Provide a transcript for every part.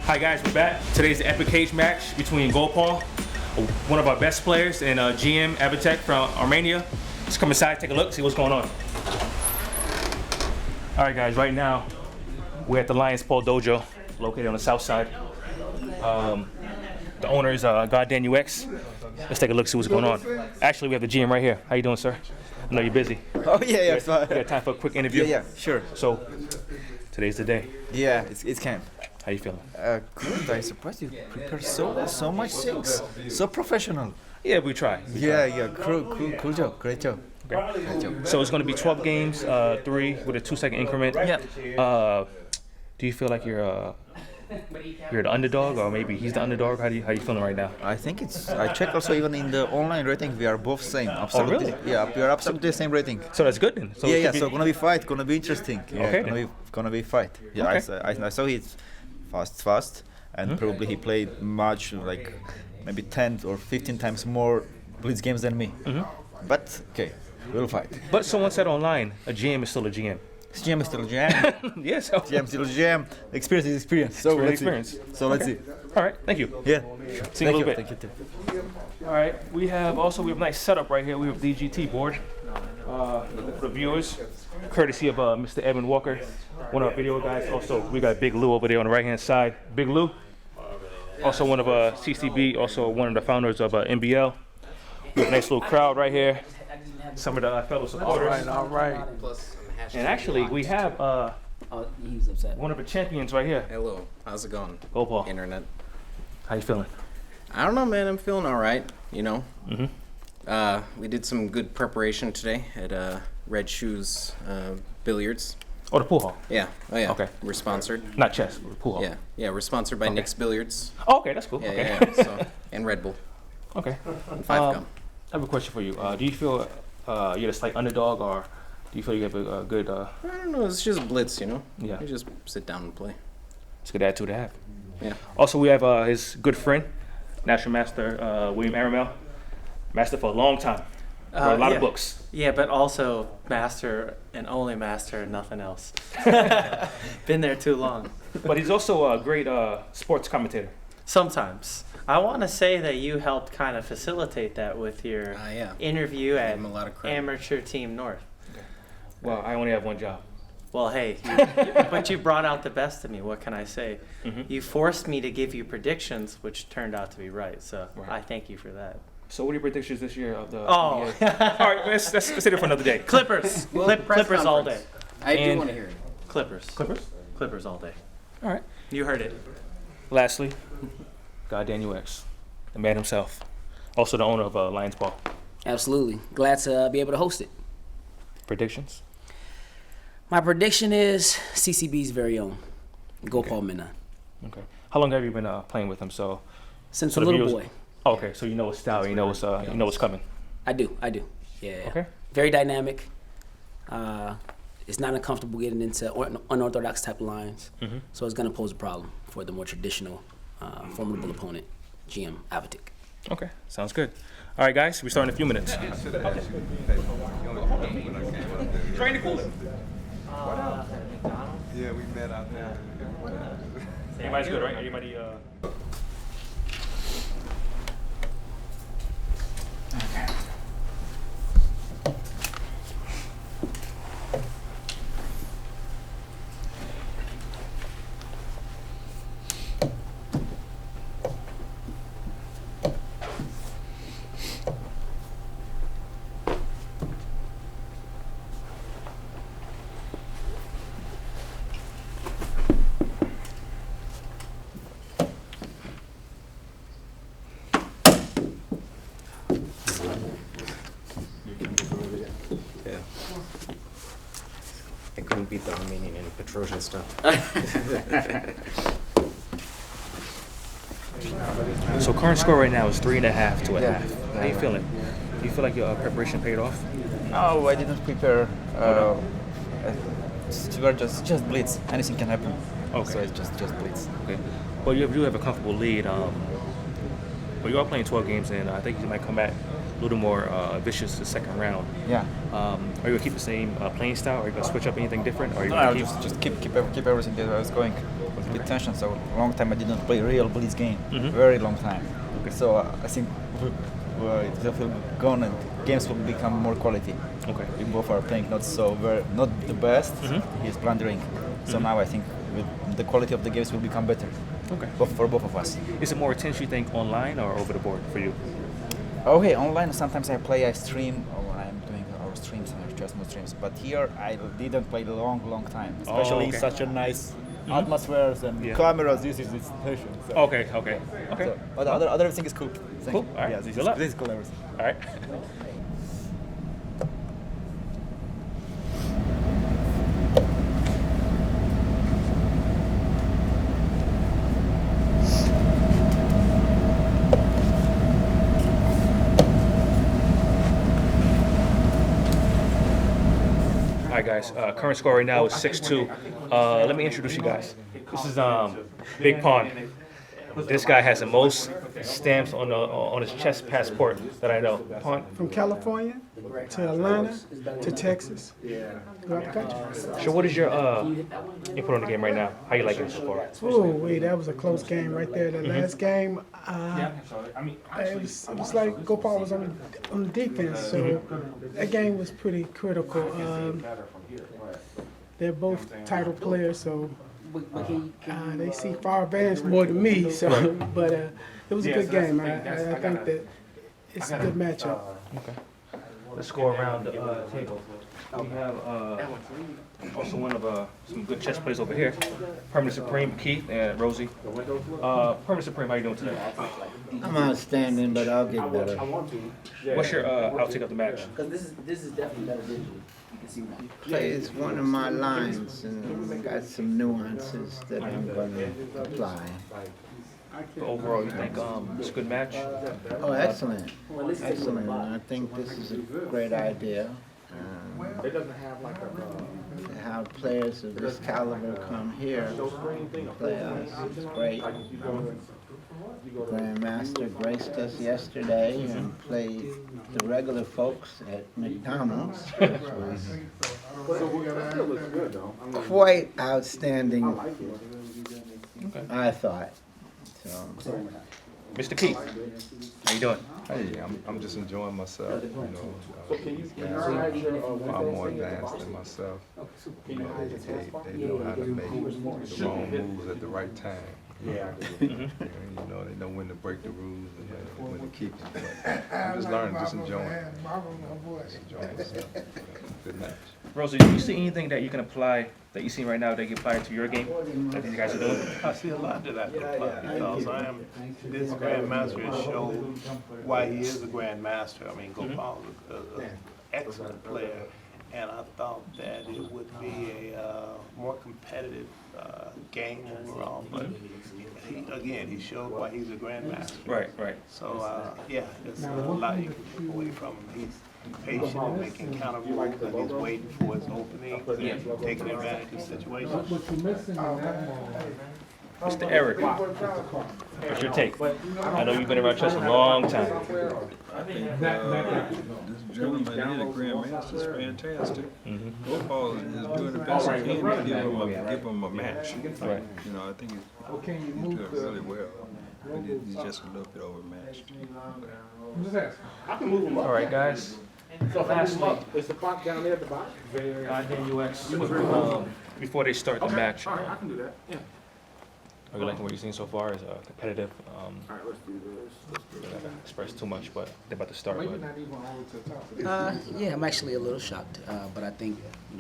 Hi guys, we're back. Today's the epic cage match between Gopal, one of our best players, and GM Avetik from Armenia. Let's come inside, take a look, see what's going on. All right guys, right now we're at the Lion's Paw Dojo, located on the south side. The owner is Grigoryan UX. Let's take a look, see what's going on. Actually, we have the GM right here. How you doing, sir? I know you're busy. Oh yeah, fine. We got time for a quick interview. Yeah, sure. So today's the day. Yeah, it's camp. How you feeling? Good. I'm surprised you prepare so much things. So professional. Yeah, we try. Yeah. Cool job. Great job. Okay. Great job. So it's going to be 12 games, 3 with a 2-second increment. Yeah. Do you feel like you're the underdog, or maybe he's the underdog? How you feeling right now? I think it's. I checked also even in the online rating we are both same. Absolutely. Oh really? Yeah, we are absolutely the same rating. So that's good then. So Yeah. So gonna be fight. Gonna be interesting. Yeah, Okay. Gonna be fight. Yeah. Okay. I saw he's fast, and probably he played much like maybe 10 or 15 times more blitz games than me. But okay, we'll fight. But someone said online, a GM is still a GM. GM is still GM. Yes. GM still GM. Experience is experience. So let's see. So let's see. All right. Thank you. Yeah. See you in a little bit. Thank you too. All right. We have a nice setup right here. We have DGT board for the viewers, courtesy of Mr. Evan Walker, one of our video guys. Also, we got Big Lou over there on the right-hand side. Big Lou. Also one of CCB. Also one of the founders of NBL. We have a nice little crowd right here. Some of the fellow supporters. All right. And actually, we have He's upset. one of the champions right here. Hello, how's it going? Gopal. Internet. How you feeling? I don't know, man. I'm feeling all right. You know. We did some good preparation today at Red Shoes Billiards. Oh, the pool hall. Yeah. Oh yeah. Okay. We're sponsored. Not chess, the pool hall. Yeah. We're sponsored by Nick's Billiards. Oh, okay, that's cool. Yeah. Okay. Yeah. So, and Red Bull. Okay. And 5 Gum. I have a question for you. Do you feel you're the slight underdog, or do you feel you have a good? I don't know. It's just blitz, you know. Yeah. You just sit down and play. It's a good attitude to have. Yeah. Also, we have his good friend, National Master William Aramel, master for a long time. Wrote a lot of books. Yeah, but also master and only master, nothing else. Been there too long. But he's also a great sports commentator. Sometimes. I want to say that you helped kind of facilitate that with your Yeah. interview Give at him a lot of credit. Amateur Team North. Well, I only have one job. Well, hey, but you brought out the best of me. What can I say? You forced me to give you predictions, which turned out to be right. So I thank you for that. So, what are your predictions this year of the? Oh. NBA? All right, let's save it for another day. Clippers. Clippers all day. I do And- want to hear it. Clippers. Clippers. Clippers all day. All right. You heard it. Lastly, Grigoryan UX, the man himself, also the owner of Lion's Paw. Absolutely. Glad to be able to host it. Predictions? My prediction is CCB's very own, Gopal Menon. Okay. How long have you been playing with him? So Since So a the little viewers- boy. oh, okay. So you know his style. You know what's coming. I do. Yeah. Okay. Very dynamic. It's not uncomfortable getting into unorthodox type of lines. So it's going to pose a problem for the more traditional, formidable opponent, GM Avetik. Okay. Sounds good. All right, guys. We start in a few minutes. Trying to cool it. Yeah, we met out there. Everybody's good, right? Everybody. Yeah. I couldn't beat the Armenian and Petrosian stuff. So current score right now is 3.5 to a half. How you feeling? Do you feel like your preparation paid off? Oh, I didn't prepare. Still just blitz. Anything can happen. Okay. So it's just blitz. Okay. Well, you do have a comfortable lead. But you are playing 12 games, and I think you might come back little more vicious the second round. Yeah. Are you gonna keep the same playing style? Or are you gonna switch up anything different? Or are you No, gonna I'll just keep everything that I was going with a bit tension. So a long time I didn't play real blitz game. Very long time. Okay. So I think it will gone and games will become more quality. Okay. We both are playing not the best. He's blundering. So now I think the quality of the games will become better. Okay. For both of us. Is it more intense, you think, online or over the board for you? Okay, online sometimes I stream, or when I'm doing our streams, I just more streams. But here I didn't play a long time, especially okay. such a nice atmospheres and cameras. This is the situation. So. Okay. So, but the other thing is cool. Cool. All right. Yeah, this Good luck. is cool. Everything. All right. All right, guys. Current score right now is 6-2. Let me introduce you guys. This is Big Pond. This guy has the most stamps on his chest passport that I know. Pond. From California to Atlanta to Texas. Throughout the country. So, what is your input on the game right now? How you liking it so far? Oh, wait, that was a close game right there. The last game, it was like Gopal was on the defense, so that game was pretty critical. They're both title players, so they see far advanced more than me. So, but it was a good game. I think that it's a good matchup. Okay. Let's go around the table. We have also one of some good chess players over here. Permanent Supreme, Keith and Rosie. Permanent Supreme, how you doing today? I'm outstanding, but I'll get better. What's your outtake of the match? This is definitely better visually. You can see why. Plays one of my lines and got some nuances that I'm going to apply. But overall, you think it's a good match? Oh, excellent. Excellent. I think this is a great idea. To have players of this caliber come here and play us is great. Grandmaster graced us yesterday and played the regular folks at McDonald's, which was quite outstanding, I thought. So. Mr. Keith, how you doing? Hey, I'm just enjoying myself. These guys are far more advanced than myself. They know how to make the wrong moves at the right time. They know when to break the rules and when to keep them. But I'm just learning, just enjoying it. Enjoying myself. Good match. Rosie, do you see anything that you can apply, that you see right now that you can apply to your game that these guys are doing? I see a lot that I can apply because this grandmaster has showed why he is a grandmaster. I mean, Gopal is an excellent player, and I thought that it would be a more competitive game overall. But he showed why he's a grandmaster. Right. So there's a lot you can take away from him. He's patient and making counter moves, and he's waiting for his opening, taking advantage of situations. Mr. Eric, what's your take? I know you've been around chess a long time. This gentleman, he's a grandmaster, is fantastic. Gopal is doing the best he can to give him a match. Right. I think he's doing really well. But he's just a little bit overmatched. All right, guys. Lastly, is the clock down there at the bottom? Before they start the match. All right, I can do that. Yeah. Are you liking what you've seen so far? Is competitive? All right, let's do this. I'm not gonna express too much, but they're about to start. Maybe But not even all the way to the top. Yeah, I'm actually a little shocked, but I think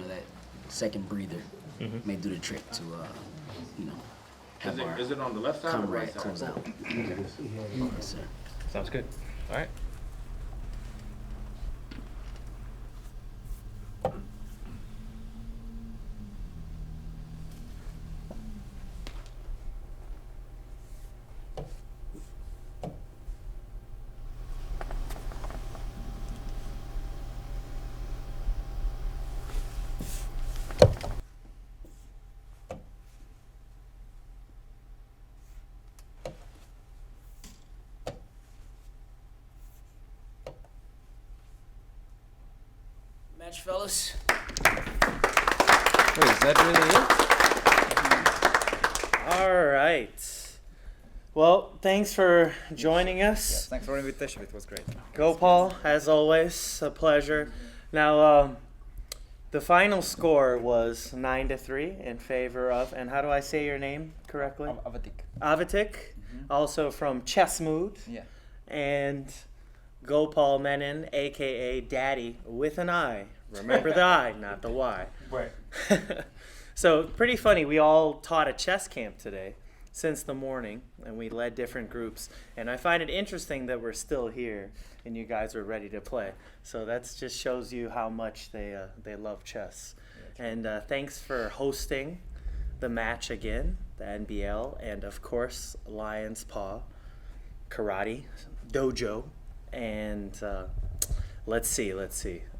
that second breather may do the trick to have our Is it on the left side or the right comrade close side? out. Yes, sir. sounds good. All right. Match, fellas. Wait, is that really it? All right. Well, thanks for joining Yes, us. thanks for the invitation. It was great. Gopal, as always, a pleasure. Now, the final score was 9-3 in favor of, and how do I say your name correctly? Avetik. Avetik, also from Chess Mood, Yeah. and Gopal Menon, aka Daddy, with an I. Remember the I, not the Y. Right. So pretty funny. We all taught a chess camp today since the morning, and we led different groups. And I find it interesting that we're still here and you guys are ready to play. So that just shows you how much they love chess. And thanks for hosting the match again, the NBL, and of course Lion's Paw Karate Dojo. And let's see.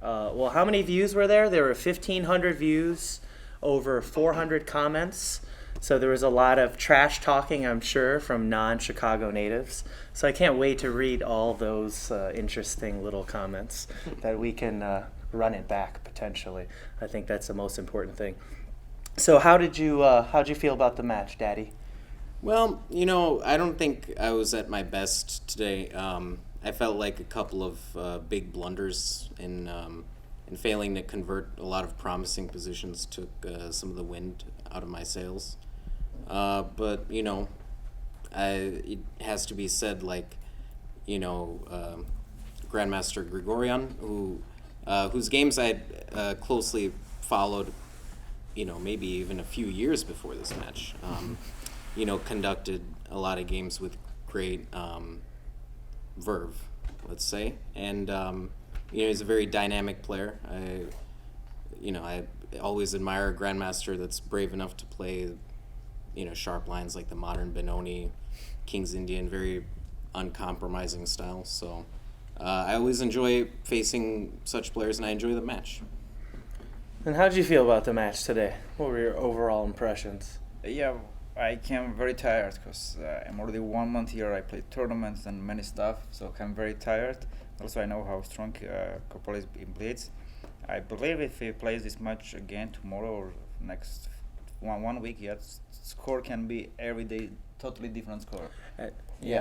Well, how many views were there? There were 1,500 views, over 400 comments. So there was a lot of trash talking, I'm sure, from non-Chicago natives. So I can't wait to read all those interesting little comments that we can run it back potentially. I think that's the most important thing. So how'd you feel about the match, Daddy? Well, I don't think I was at my best today. I felt like a couple of big blunders in failing to convert a lot of promising positions took some of the wind out of my sails. But it has to be said, Grandmaster Grigoryan, whose games I had closely followed, maybe even a few years before this match, conducted a lot of games with great verve, let's say, and he's a very dynamic player. I always admire a grandmaster that's brave enough to play, sharp lines like the modern Benoni, King's Indian, very uncompromising style. So I always enjoy facing such players, and I enjoy the match. And how'd you feel about the match today? What were your overall impressions? Yeah, I came very tired because I'm already 1 month here. I played tournaments and many stuff, so I'm very tired. Also, I know how strong Gopal is in Blitz. I believe if he plays this match again tomorrow or next one week, score can be every day totally different score.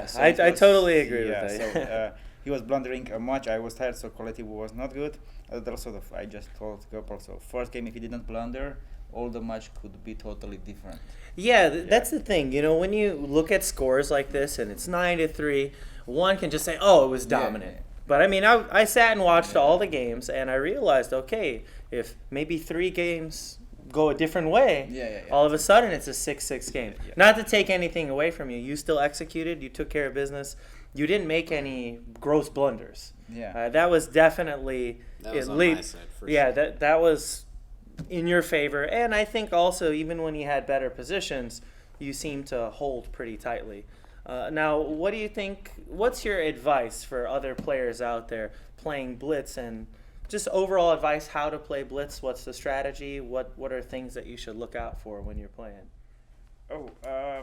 So I totally agree with that. So he was blundering much. I was tired, so quality was not good. Also, I just told Gopal, so first game, if he didn't blunder, all the match could be totally different. Yeah, that's the thing. When you look at scores like this and it's 9-3, one can just say, "Oh, it was dominant." Yeah. But I mean, I sat and watched all the games, and I realized, okay, if maybe 3 games go a different way, all of a sudden it's a 6-6 game. Yeah. Not to take anything away from you, you still executed, you took care of business, you didn't make any gross blunders. Yeah. That was definitely That was at on least, my side, for yeah, sure. that was in your favor, and I think also even when you had better positions, you seemed to hold pretty tightly. Now, what do you think? What's your advice for other players out there playing Blitz, and just overall advice how to play Blitz? What's the strategy? What are things that you should look out for when you're playing? I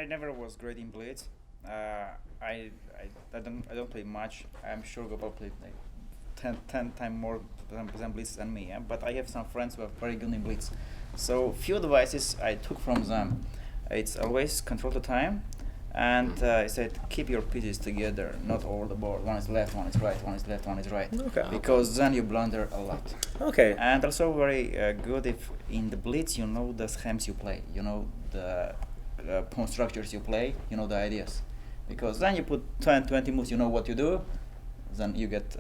never was great in Blitz. I don't play much. I'm sure Gopal played like 10 times more than Blitz than me. Yeah? But I have some friends who are very good in Blitz. So few advices I took from them. It's always control the time, and I said keep your pieces together, not all the board. One is left, one is right, one is left, one is right. Okay. Because then you blunder a lot. Okay. And also very good if in the Blitz you know the schemes you play, you know the pawn structures you play, you know the ideas. Because then you put 20 moves, you know what you do, then you get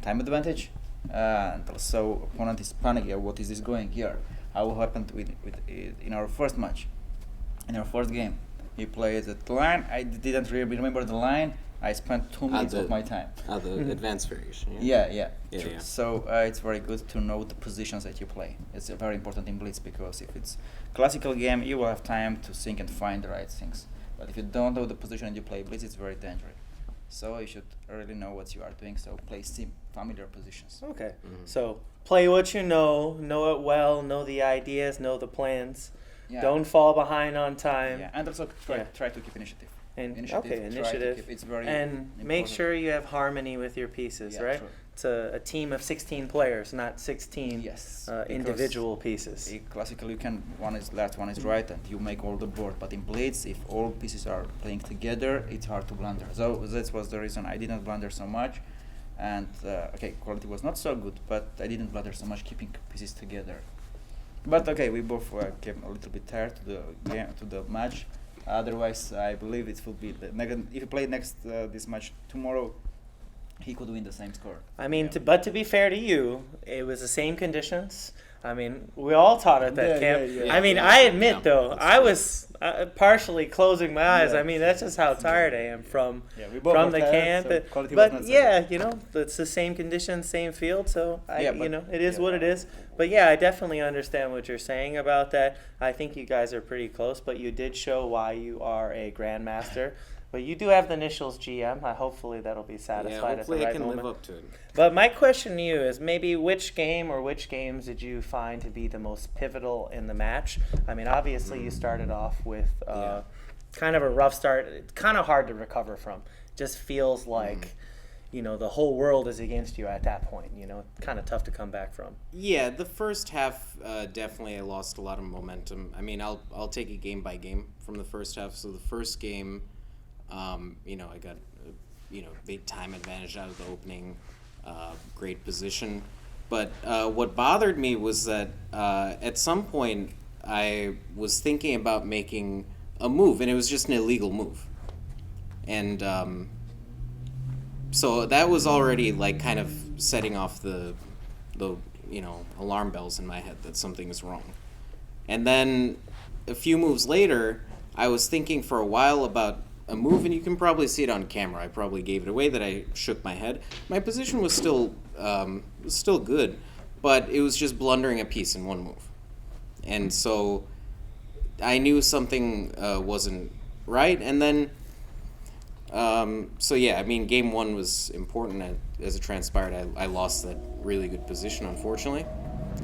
time advantage, and also opponent is panicking. What is this going here? How happened with in our first match, in our first game? He played the line. I didn't really remember the line. I spent 2 minutes of my time. The advanced variation. Yeah. Yeah. So it's very good to know the positions that you play. It's very important in Blitz because if it's classical game, you will have time to think and find the right things. But if you don't know the position and you play Blitz, it's very dangerous. So you should really know what you are doing. So play familiar positions. Okay. So play what you know it well, know the ideas, know the plans. Yeah. Don't fall behind on time. Yeah, and also try to keep initiative. And Initiative, okay, try to initiative. keep- it's very And make important. sure you have harmony with your pieces, Yeah, right? true. It's a team of 16 players, not 16 Yes, because individual pieces. Classically, you can one is left, one is right, and you make all the board. But in Blitz, if all pieces are playing together, it's hard to blunder. So that was the reason I didn't blunder so much. And okay, quality was not so good, but I didn't blunder so much keeping pieces together. But okay, we both came a little bit tired to the game, to the match. Otherwise, I believe it will be if you play next this match tomorrow, he could win the same score. I mean, Yeah. but to be fair to you, it was the same conditions. I mean, we all taught at that Yeah, camp. yeah, yeah. I mean, Yeah, I admit yeah, though, that's I true. was partially closing my eyes. Yeah. I mean, that's just how tired I am from Yeah, we both from were the tired, camp. so quality was not But so yeah, you know, it's the same conditions, same field. So Yeah, but- you know, it is yeah. what it is. But yeah, I definitely understand what you're saying about that. I think you guys are pretty close, but you did show why you are a grandmaster. But you do have the initials GM. Hopefully that'll be Yeah, satisfied at the hopefully I right can moment. live up to it. But my question to you is maybe which game or which games did you find to be the most pivotal in the match? I mean, obviously you started off with Yeah. kind of a rough start. It's kind of hard to recover from. Just feels like, you know, the whole world is against you at that point. You know, kind of tough to come back from. Yeah, the first half definitely I lost a lot of momentum. I mean, I'll take it game by game from the first half. So the first game, you know, I got big time advantage out of the opening, great position. But what bothered me was that at some point I was thinking about making a move, and it was just an illegal move, and so that was already like kind of setting off the alarm bells in my head that something is wrong. And then a few moves later, I was thinking for a while about a move, and you can probably see it on camera. I probably gave it away that I shook my head. My position was still good, but it was just blundering a piece in one move. And so I knew something wasn't right. And then, so yeah, I mean, game one was important. As it transpired, I lost that really good position, unfortunately.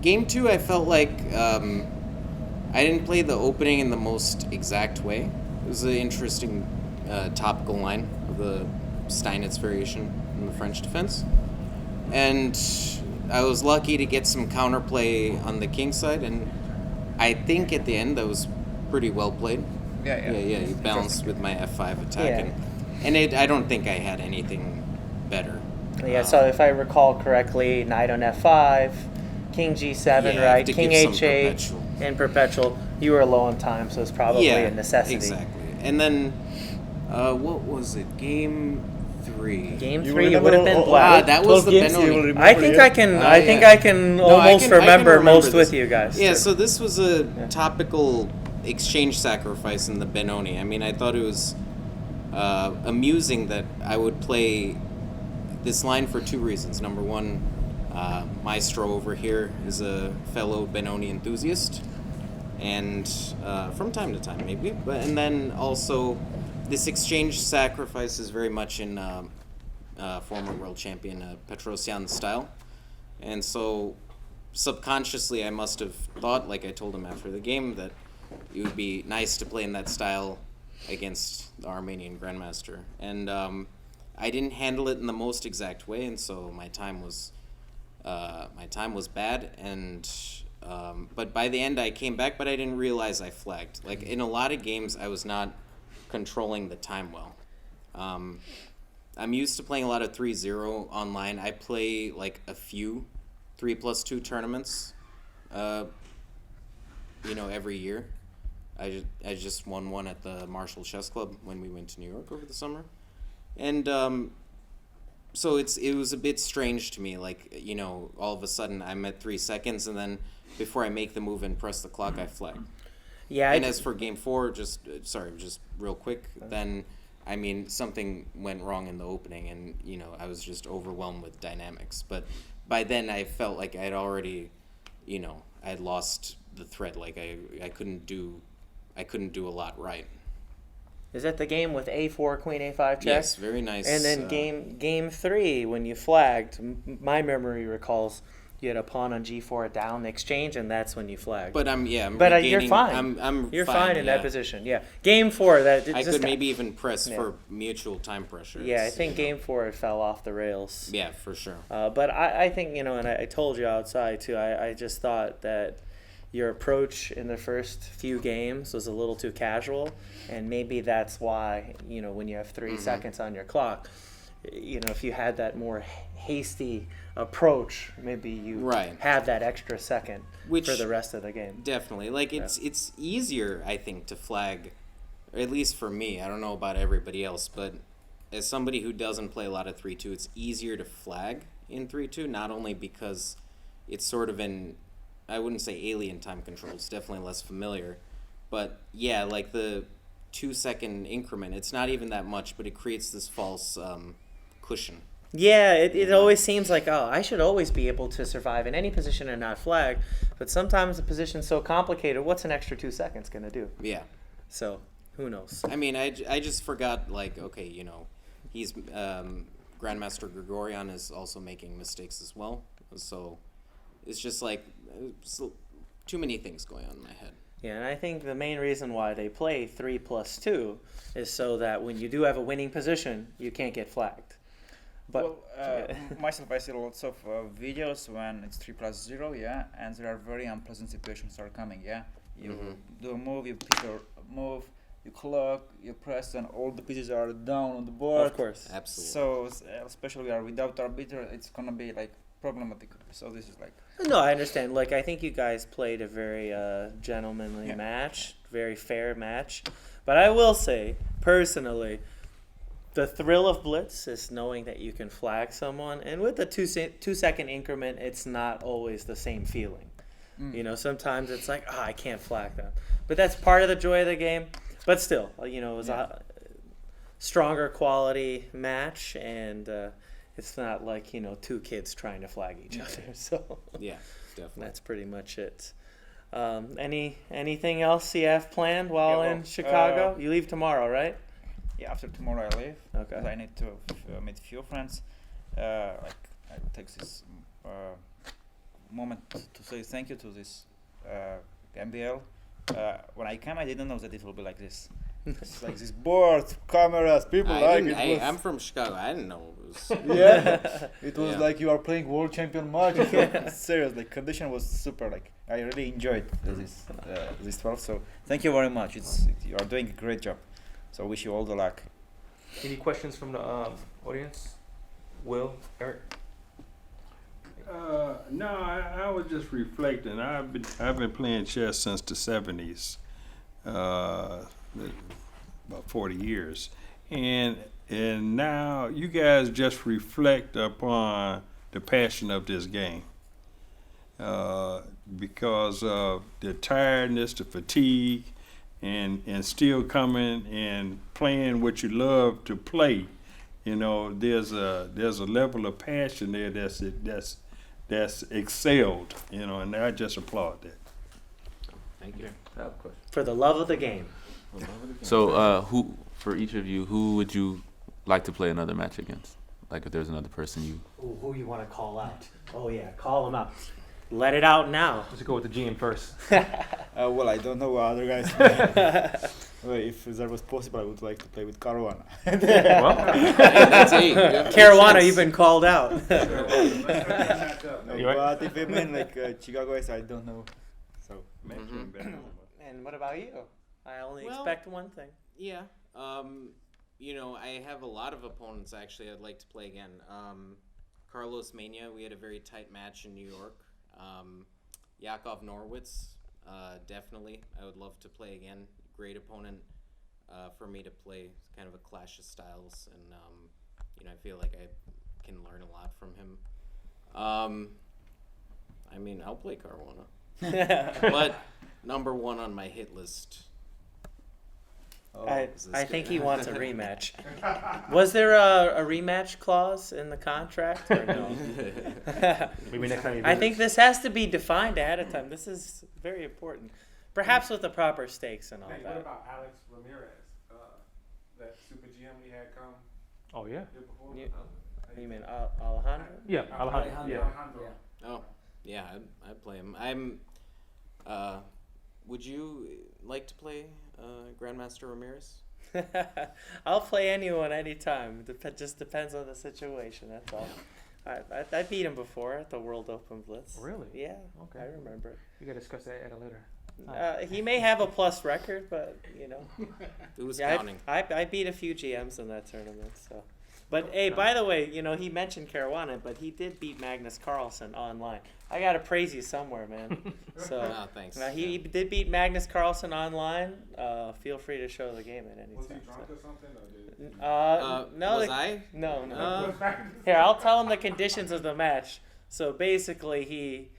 Game two, I felt like I didn't play the opening in the most exact way. It was an interesting topical line of the Steinitz variation in the French defense. And I was lucky to get some counterplay on the king side, and I think at the end that was pretty well played. Yeah. You balanced with my F5 attack, Yeah. and I don't think I had anything better. Yeah, so if I recall correctly, knight on F5, king G7, Yeah, I have right? to King give some H8 perpetual. and perpetual. You were low on time, so it's probably a necessity. Exactly. And then, what was it? Game 3. Game You 3 remember would have been all- black. that was 12 the games, you will Benoni. remember, I think yeah? I can. Oh, I think yeah. I can No, I almost can remember most this. with you guys. Yeah, too. so this was a topical exchange sacrifice in the Benoni. I mean, I thought it was amusing that I would play this line for two reasons. Number one, Maestro over here is a fellow Benoni enthusiast, and from time to time maybe. And then also, this exchange sacrifice is very much in former world champion Petrosian style, and so subconsciously I must have thought, like I told him after the game, that it would be nice to play in that style against the Armenian Grandmaster. And I didn't handle it in the most exact way, and so my time was bad. And but by the end I came back, but I didn't realize I flagged. Like in a lot of games, I was not controlling the time well. I'm used to playing a lot of 3-0 online. I play like a few 3+2 tournaments, every year. I just won one at the Marshall Chess Club when we went to New York over the summer, and so it was a bit strange to me. Like all of a sudden I'm at 3 seconds, and then before I make the move and press the clock, I flag. Yeah. And as for game 4, just real quick, then I mean something went wrong in the opening, and I was just overwhelmed with dynamics. But by then I felt like I'd already, I had lost the thread. Like I couldn't do a lot right. Is that the game with A4, Queen A5 check? Yes, very nice. And then game 3, when you flagged, my memory recalls you had a pawn on g4 down exchange, and that's when you flag. But I'm you're regaining- fine. I'm You're fine, fine in that yeah. position. Yeah, game 4. That I just could maybe even press Yeah. for mutual time pressure. Yeah, I It's, think you know, game 4 it fell off the rails. Yeah, for sure. But I think, you know, and I told you outside too, I just thought that your approach in the first few games was a little too casual, and maybe that's why, you know, when you have 3 seconds on your clock, you know, if you had that more hasty approach, maybe you Right. have that extra second Which- for the rest of the game. Definitely. Like, it's easier, I think, to flag, or at least for me. I don't know about everybody else, but as somebody who doesn't play a lot of 3-2, it's easier to flag in 3-2, not only because it's sort of an, I wouldn't say alien time control, it's definitely less familiar, but yeah, like the 2-second increment, it's not even that much, but it creates this false cushion. Yeah, it always seems like, oh, I should always be able to survive in any position and not flag, but sometimes the position's so complicated, what's an extra 2 seconds going to do? Yeah. So, who knows? I mean, I just forgot, like, okay, you know, he's, Grandmaster Grigoryan is also making mistakes as well, so it's just like, too many things going on in my head. Yeah, and I think the main reason why they play 3+2 is so that when you do have a winning position, you can't get flagged. But Myself, I see lots of videos when it's 3+0, yeah, and there are very unpleasant situations are coming, yeah. You do a move, you pick a move, you clock, you press, and all the pieces are down on the board. of course. Absolutely. So, especially we are without arbiter, it's gonna be like problematic. So this is like. No, I understand. Like, I think you guys played a very gentlemanly Yeah. match, very fair match. But I will say, personally, the thrill of Blitz is knowing that you can flag someone. And with the 2-second increment, it's not always the same feeling. You know, sometimes it's like, I can't flag them. But that's part of the joy of the game. But still, you know, it was a stronger quality match, and it's not like, you know, 2 kids trying to flag each other. So Yeah, definitely. that's pretty much it. Anything else you have planned while Yeah, in well, Chicago? You leave tomorrow, right? Yeah, after tomorrow I leave. Okay. 'Cause I need to meet few friends. Like I take this moment to say thank you to this MBL. When I came, I didn't know that it will be like this. It's like this board, cameras, people like it. Was, I'm from Chicago. I didn't know it was. yeah, it was Yeah. like you are playing world champion match. Serious, like condition was super. Like I really enjoyed this 12. So thank you very much. You are doing a great job. So wish you all the luck. Any questions from the audience? Will, Eric? No, I was just reflecting. I've been playing chess since the 70s, about 40 years, and now you guys just reflect upon the passion of this game, because of the tiredness, the fatigue, and still coming and playing what you love to play. You know, there's a level of passion there that's excelled, you know, and I just applaud that. Thank you. For the love of the game. So, for each of you, who would you like to play another match against? Like, if there's another person you. Ooh, who you want to call out? Oh yeah, call them out. Let it out now. Let's go with the GM first. Well, I don't know what other guys. Well, if that was possible, I would like to play with Caruana. Caruana, you've been called out. But if I mean like Chicago guys, I don't know. So. And what about you? I only expect one thing. Yeah. You know, I have a lot of opponents actually I'd like to play again. Carlos Mania, we had a very tight match in New York. Yakov Norwitz, definitely. I would love to play again. Great opponent for me to play. It's kind of a clash of styles, and you know, I feel like I can learn a lot from him. I mean, I'll play Caruana. But number one on my hit list. I think he wants a rematch. Was there a rematch clause in the contract or no? Maybe next time you I think this has to be defined ahead of time. This is very important. Perhaps with the proper stakes and all Hey, that. what about Alex Ramirez? That super GM we had come Oh yeah. here before? You mean Alejandro? Yeah, Alejandro. Yeah. Alejandro. Oh. Yeah, I'd play him. Would you like to play Grandmaster Ramirez? I'll play anyone anytime. Just depends on the situation. That's all. I beat him before at the World Open Blitz. Really? Yeah. Okay. I remember it. We gotta discuss that at a later. He may have a plus record, but Who's yeah, counting? I beat a few GMs in that tournament. So, but hey, by the way, he mentioned Caruana, but he did beat Magnus Carlsen online. I gotta praise you somewhere, man. So thanks. he did beat Magnus Carlsen online. Feel free to show the game at any Was he time. drunk or something? Or did No. Was I? No. Here, I'll tell him the conditions of the match. So basically, he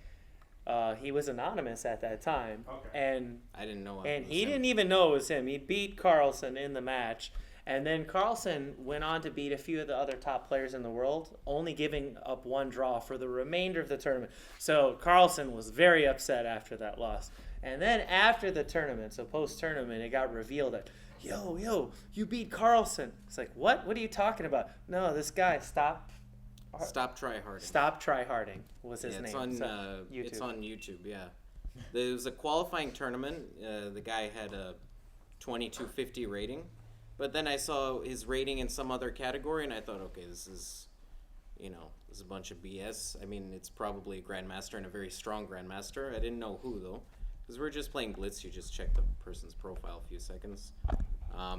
was anonymous at that time, and I didn't know. And he didn't even know it was him. He beat Carlsen in the match, and then Carlsen went on to beat a few of the other top players in the world, only giving up one draw for the remainder of the tournament. So Carlsen was very upset after that loss. And then after the tournament, so post-tournament, it got revealed that, yo, you beat Carlsen. It's like, what? What are you talking about? No, this guy, Stop tryharding. Stop tryharding was his name. It's on YouTube. It's on YouTube. Yeah, there was a qualifying tournament. The guy had a 2250 rating, but then I saw his rating in some other category, and I thought, okay, this is a bunch of BS. I mean, it's probably a grandmaster and a very strong grandmaster. I didn't know who though, because we're just playing Blitz. You just check the person's profile a few seconds. I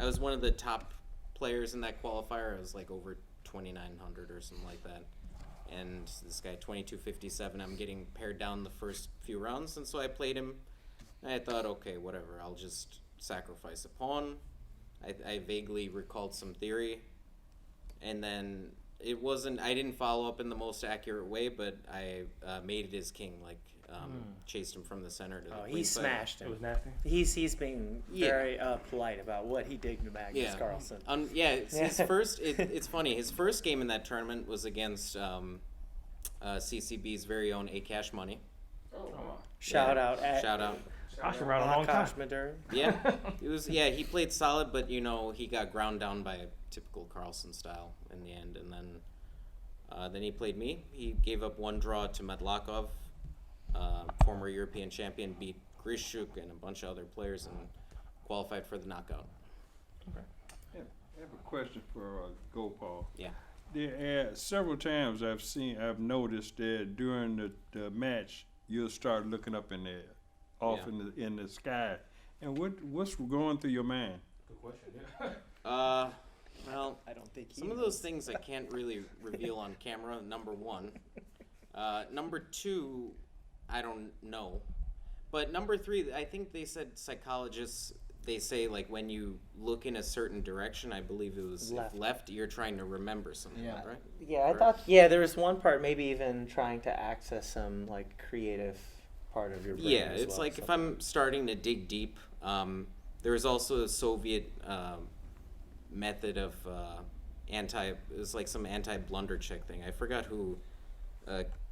was one of the top players in that qualifier. I was like over 2,900 or something like that, and this guy 2257. I'm getting pared down the first few rounds, and so I played him. I thought, okay, whatever, I'll just sacrifice a pawn. I vaguely recalled some theory, and then I didn't follow up in the most accurate way, but I made it his king, chased him from the center to the he queen side. smashed him. It was nasty. He's being very polite about what he did to Magnus Carlsen. His first. It's funny. His first game in that tournament was against CCB's very own A Cash Money. Shout out. I've been around a long time. Yeah, it was. Yeah, he played solid, but he got ground down by a typical Carlsen style in the end, and then he played me. He gave up one draw to Medlakov, former European champion, beat Grishuk and a bunch of other players, and qualified for the knockout. I have a question for Gopal. Yeah. There several times I've noticed that during the match you'll start looking up in there, in the sky, and what's going through your mind? Good question. Yeah. Well, I don't think some of those things I can't really reveal on camera. Number one, number two, I don't know, but number three, I think they said psychologists. They say when you look in a certain direction, I believe it was left, you're trying to remember something, right? Yeah, I thought. Yeah, there was one part, maybe even trying to access some creative part of your brain. Yeah, it's if I'm starting to dig deep. There was also a Soviet method of it was some anti-blunder check thing. I forgot who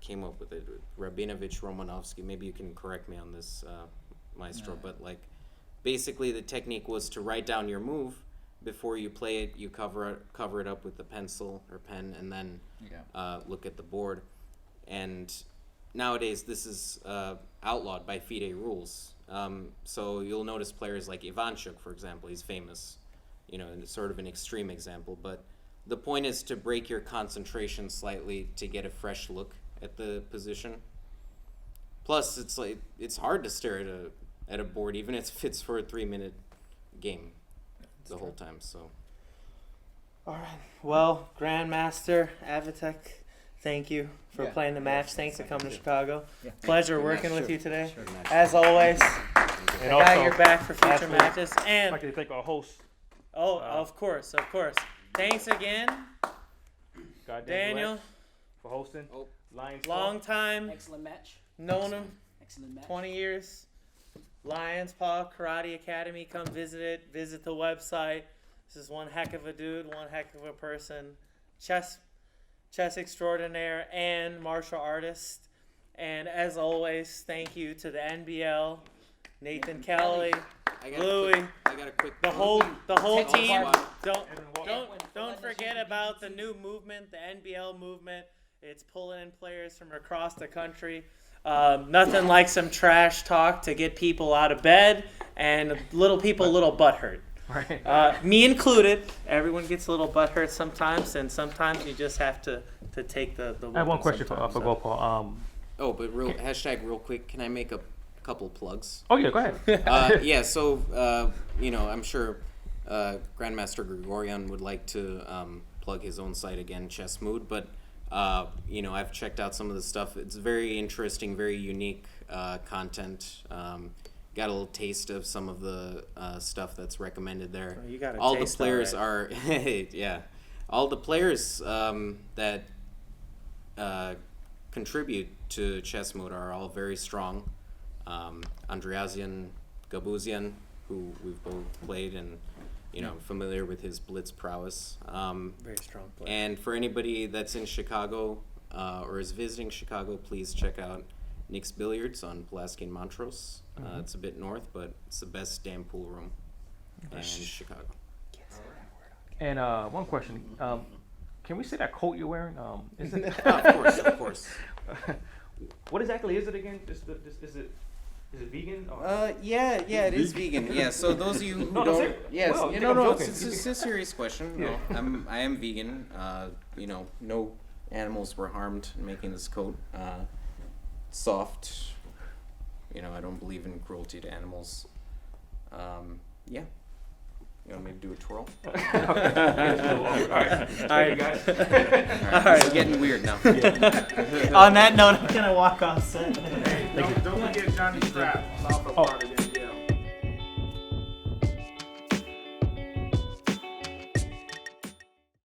came up with it. Rabinovich, Romanovsky. Maybe you can correct me on this, Maestro. But basically, the technique was to write down your move before you play it. You cover it up with the pencil or pen, and then look at the board. And nowadays, this is outlawed by FIDE rules. So you'll notice players like Ivanchuk, for example. He's famous, and it's sort of an extreme example. But the point is to break your concentration slightly to get a fresh look at the position. Plus, it's hard to stare at a board, even if it's for a 3-minute game the whole time. So. All right. Well, Grandmaster Avetik, thank you for playing the match. Thanks for coming to Chicago. Pleasure working with you today. As always, And I got also, your back for future matches. And I'd like to thank our host. of course. Thanks again, Daniel, for hosting. Lions. long time, Excellent match. known him, Excellent match. 20 years. Lions Paw Karate Academy, come visit it. Visit the website. This is one heck of a dude, one heck of a person. Chess extraordinaire and martial artist. And as always, thank you to the NBL, Nathan Kelly, Louie, the whole team. Don't forget about the new movement, the NBL movement. It's pulling in players from across the country. Nothing like some trash talk to get people out of bed and little people a little butthurt. Right. Me included. Everyone gets a little butthurt sometimes, and sometimes you just have to take the. I have one question for Gopal. Oh, but real quick, can I make a couple plugs? Oh yeah, go ahead. Yeah, so I'm sure Grandmaster Grigoryan would like to plug his own site again, Chess Mood, but I've checked out some of the stuff. It's very interesting, very unique content. Got a little taste of some of the stuff that's recommended there. You got a all the taste, players all right. are yeah, all the players that contribute to Chess Mode are all very strong. Andreasian, Gabuzian, who we've both played and familiar with his blitz prowess. Very strong player. And for anybody that's in Chicago or is visiting Chicago, please check out Nick's Billiards on Pulaski and Montrose. It's a bit north, but it's the best damn pool room in Chicago. And one question. Can we say that coat you're wearing? Is it? Of course. What exactly is it again? Is it vegan? Or? Yeah, it is vegan. Yeah, so those of you who No, don't, sir. yes, Well, it's a serious question. Yeah. No, I am vegan. No animals were harmed in making this coat soft. I don't believe in cruelty to animals. Yeah. You want me to do a twirl? All right, guys. All right, it's getting weird now. On that note, I'm gonna walk off set. Don't forget Johnny Strap. Oh.